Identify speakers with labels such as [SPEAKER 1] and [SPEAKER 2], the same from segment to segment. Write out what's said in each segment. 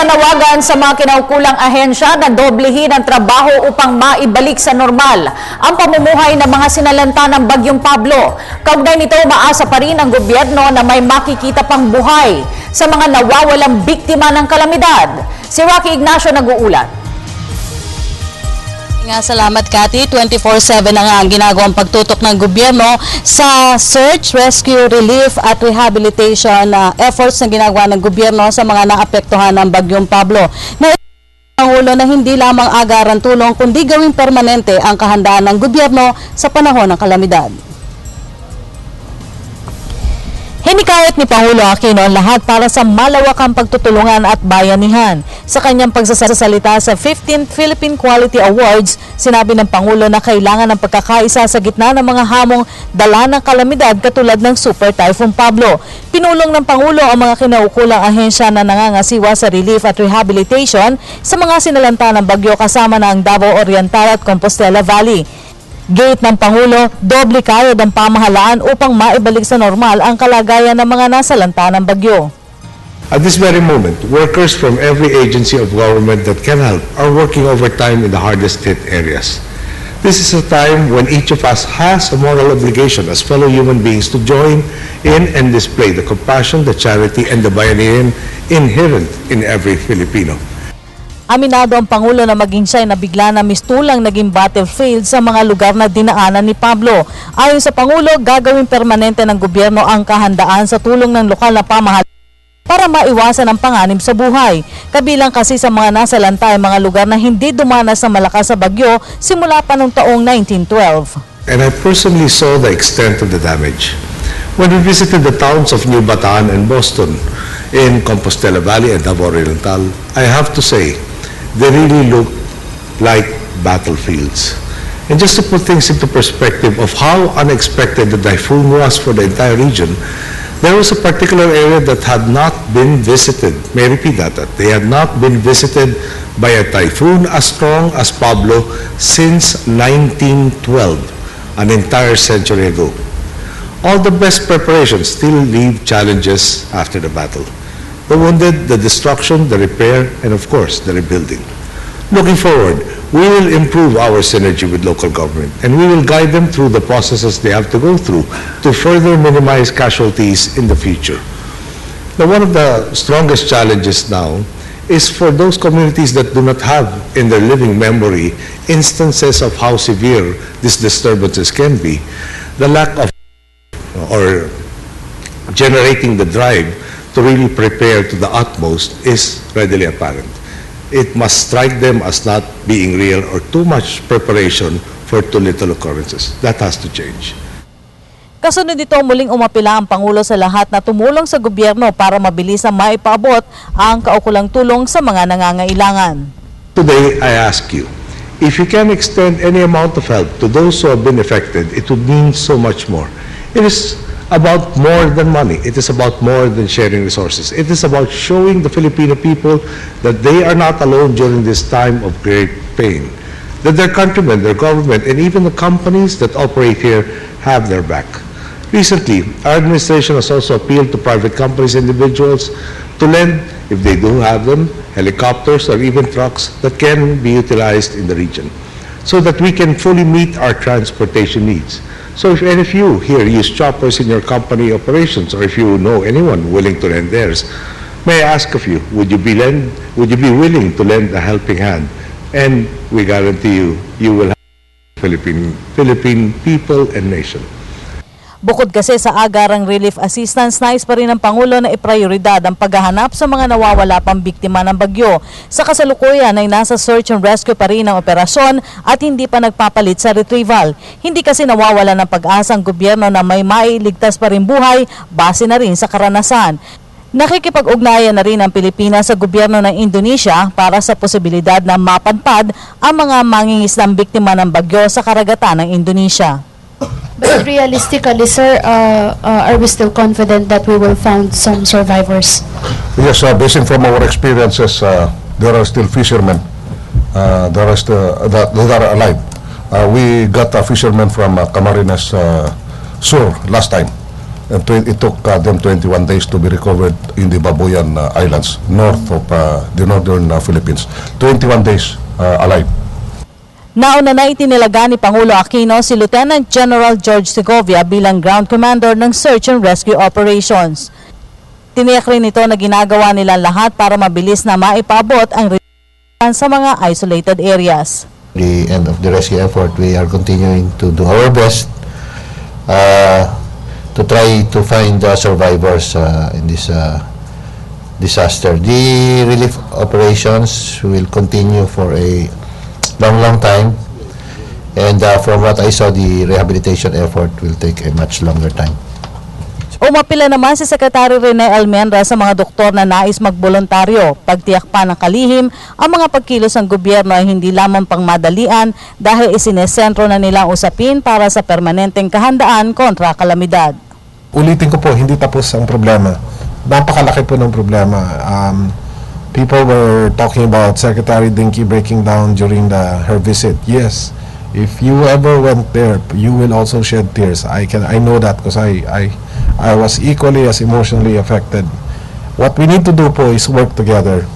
[SPEAKER 1] Nananawagan sa mga kinaukulang ahensya na doblehin ang trabaho upang maibalik sa normal ang pamumuhay ng mga sinalanta ng Bagyong Pablo. Kaugnay nito, maasa pa rin ang gobyerno na may makikita pang buhay sa mga nawawalang biktima ng kalamidad. Si Rocky Ignacio nag-uulat.
[SPEAKER 2] Salamat, Cathy. 24/7 na nga ang ginagawang pagtutok ng gobyerno sa search, rescue, relief at rehabilitation efforts na ginagawa ng gobyerno sa mga naapektuhan ng Bagyong Pablo. Pangulo na hindi lamang agaran tulong kundi gawing permanente ang kahandaan ng gobyerno sa panahon ng kalamidad. Hinikayat ni Pangulo Aquino ang lahat para sa malawakang pagtutulungan at bayanihan. Sa kanyang pagsasalita sa 15th Philippine Quality Awards, sinabi ng Pangulo na kailangan ng pagkakaisa sa gitna ng mga hamong dala ng kalamidad katulad ng Super Typhoon Pablo. Pinulong ng Pangulo ang mga kinaukulang ahensya na nangangasiwa sa relief at rehabilitation sa mga sinalanta ng bagyo kasama na ang Davao Oriental at Compostela Valley. Gate ng Pangulo, doble kayod ang pamahalaan upang maibalik sa normal ang kalagayan ng mga nasalanta ng bagyo.
[SPEAKER 3] At this very moment, workers from every agency of government that can help are working overtime in the hardest hit areas. This is a time when each of us has a moral obligation as fellow human beings to join in and display the compassion, the charity, and the bayanihan inherent in every Filipino.
[SPEAKER 2] Aminado ang Pangulo na maging siya'y nabigla na mistulang naging battlefield sa mga lugar na dinaanan ni Pablo. Ayon sa Pangulo, gagawing permanente ng gobyerno ang kahandaan sa tulong ng lokal na pamahalaan para maiwasan ang panganib sa buhay. Kabilang kasi sa mga nasalanta ay mga lugar na hindi dumanas ng malakas sa bagyo simula pa noong taong 1912.
[SPEAKER 3] And I personally saw the extent of the damage. When we visited the towns of New Bataan and Boston in Compostela Valley and Davao Oriental, I have to say, they really look like battlefields. And just to put things into perspective of how unexpected the typhoon was for the entire region, there was a particular area that had not been visited. May I repeat that they had not been visited by a typhoon as strong as Pablo since 1912, an entire century ago. All the best preparations still leave challenges after the battle. The wounded, the destruction, the repair, and of course, the rebuilding. Looking forward, we will improve our synergy with local government and we will guide them through the processes they have to go through to further minimize casualties in the future. Now, one of the strongest challenges now is for those communities that do not have in their living memory instances of how severe these disturbances can be, the lack of or generating the drive to really prepare to the utmost is readily apparent. It must strike them as not being real or too much preparation for too little occurrences. That has to change.
[SPEAKER 2] Kasunod nito, muling umapila ang Pangulo sa lahat na tumulong sa gobyerno para mabilis na maipaabot ang kaukulang tulong sa mga nangangailangan.
[SPEAKER 3] Today, I ask you, if you can extend any amount of help to those who have been affected, it would mean so much more. It is about more than money. It is about more than sharing resources. It is about showing the Filipino people that they are not alone during this time of great pain, that their countrymen, their government, and even the companies that operate here have their back. Recently, our administration has also appealed to private companies, individuals, to lend, if they do have them, helicopters or even trucks that can be utilized in the region, so that we can fully meet our transportation needs. So if any of you here use choppers in your company operations, or if you know anyone willing to lend theirs, may I ask of you, would you be willing to lend a helping hand? And we guarantee you, you will have Philippine people and nation.
[SPEAKER 2] Bukod kasi sa agarang relief assistance, nais pa rin ng Pangulo na iprioridad ang paghahanap sa mga nawawala pang biktima ng bagyo. Sa kasalukuyan ay nasa search and rescue pa rin ang operasyon at hindi pa nagpapalit sa retrieval. Hindi kasi nawawala ng pag-asa ang gobyerno na may mailigtas pa rin buhay base na rin sa karanasan. Nakikipag-ugnayan na rin ang Pilipinas sa gobyerno ng Indonesia para sa posibilidad na mapadpad ang mga mangingisdang biktima ng bagyo sa karagatan ng Indonesia.
[SPEAKER 4] But realistically, sir, are we still confident that we will find some survivors?
[SPEAKER 5] Yes, based from our experiences, there are still fishermen that are alive. We got a fisherman from Camarines Sur last time. And it took them 21 days to be recovered in the Babuyan Islands, north of the northern Philippines. 21 days alive.
[SPEAKER 2] Nauna na itinilaga ni Pangulo Aquino si Lieutenant General George Segovia bilang Ground Commander ng Search and Rescue Operations. Tiniyak rin ito na ginagawa nila lahat para mabilis na maipaabot ang relief sa mga isolated areas.
[SPEAKER 6] The end of the rescue effort, we are continuing to do our best to try to find the survivors in this disaster. The relief operations will continue for a long time, and from what I saw, the rehabilitation effort will take a much longer time.
[SPEAKER 2] Umapila naman si Secretary Rene Almendra sa mga doktor na nais magboluntaryo. Pagtiyak pa ng kalihim, ang mga pagkilos ng gobyerno ay hindi lamang pangmadalian dahil isinesentro na nilang usapin para sa permanenteng kahandaan kontra kalamidad.
[SPEAKER 7] Ulitin ko po, hindi tapos ang problema. Napakalaki po ng problema. People were talking about Secretary Dinky breaking down during her visit. Yes, if you ever went there, you will also shed tears. I know that because I was equally as emotionally affected. What we need to do po is work together.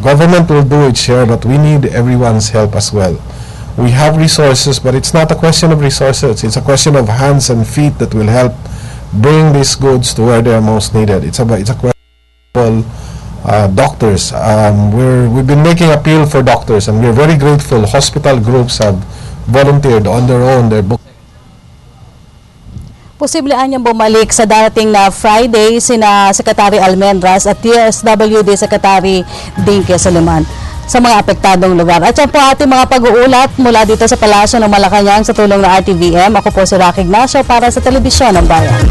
[SPEAKER 7] Government will do its share, but we need everyone's help as well. We have resources, but it's not a question of resources. It's a question of hands and feet that will help bring these goods to where they are most needed. It's a question of doctors. We've been making appeal for doctors, and we're very grateful. Hospital groups have volunteered on their own.
[SPEAKER 2] Posible anyang bumalik sa darating na Friday sina Secretary Almendras at DSWD Secretary Dinky Soliman sa mga apektadong lugar. At yan po ating mga pag-uulat mula dito sa Palasyo ng Malacanang sa tulong ng RTVM. Ako po si Rocky Ignacio para sa Telebisyon ng Bayan.